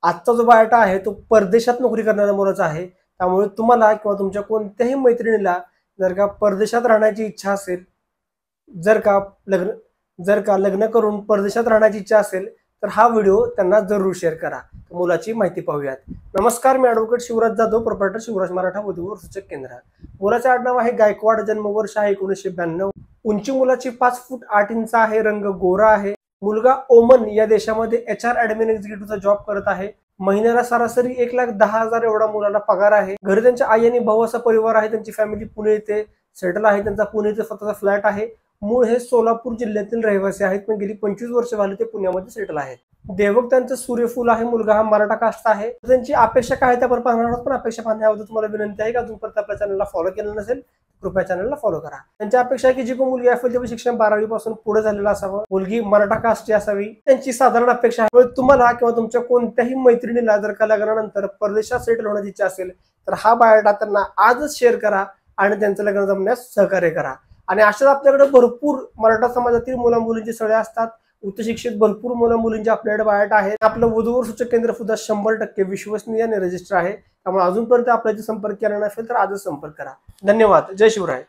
आजचा जो बायोडाटा आहे तो परदेशात नोकरी करणाऱ्या मुलाचा आहे। त्यामुळे तुम्हाला किंवा तुमच्या कोणत्याही मैत्रिणीला जर का परदेशात राहण्याची इच्छा असेल, जर का लग्न करून परदेशात राहण्याची इच्छा असेल तर हा व्हिडिओ त्यांना जरूर शेअर करा। मुलाची माहिती पाहूयात। नमस्कार, मी ॲडव्होकेट शिवराज जाधव, प्रोप्रायटर शिवराज मराठा वधूवर सूचक केंद्र। मुलाचे आडनाव आहे गायकवाड, जन्मवर्ष आहे 1992, उंची मुलाची 5 फूट 8 इंच आहे, रंग गोरा आहे। मुलगा ओमन या देशामध्ये HR ॲडमिन एक्झिक्युटिव्हचा जॉब करत आहे। महिन्याला सरासरी 1,10,000 एवढा मुलाला पगार आहे। घरी त्यांच्या आई आणि भाऊ असा परिवार आहे। त्यांची फॅमिली पुणे येथे सेटल आहे। त्यांचा पुणे येथे स्वतःचा फ्लॅट आहे। मूळ हे सोलापूर जिल्ह्यातील रहिवासी आहेत, पण गेली 25 वर्ष झाली ते पुण्यामध्ये सेटल आहेत। देवक त्यांचं सूर्यफूल आहे। मुलगा हा मराठा कास्ट आहे। त्यांची अपेक्षा काय त्या पाहणार आहोत, पण अपेक्षा पाहण्याअगोदर तुम्हाला विनंती आहे की अजूनपर्यंत आपल्या चॅनलला फॉलो केलं नसेल कृपया चॅनलला फॉलो करा। त्यांची अपेक्षा आहे की जी कोण मुलगी असेल त्याचं शिक्षण 12वी पासून पुढे झालेलं असावं, मुलगी मराठा कास्टची असावी, त्यांची साधारण अपेक्षा आहे। तुम्हाला किंवा तुमच्या कोणत्याही मैत्रिणीला जर का लग्नानंतर परदेशात सेटल होण्याची इच्छा असेल तर हा बायोडाटा त्यांना आजच शेअर करा आणि त्यांचं लग्न जमण्यास सहकार्य करा। आणि अशाच आपल्याकडे भरपूर मराठा समाजातील मुला मुलींचे सगळे असतात, उच्च शिक्षित भरपूर मुला मुलींचे आपल्याकडे बायोडाटा आहेत। आपलं वधूवर सूचक केंद्र सुद्धा 100% विश्वसनीय आणि रजिस्टर आहे। त्यामुळे अजूनपर्यंत आपल्याशी संपर्क केला नसेल तर आजच संपर्क करा। धन्यवाद। जय शिवराय।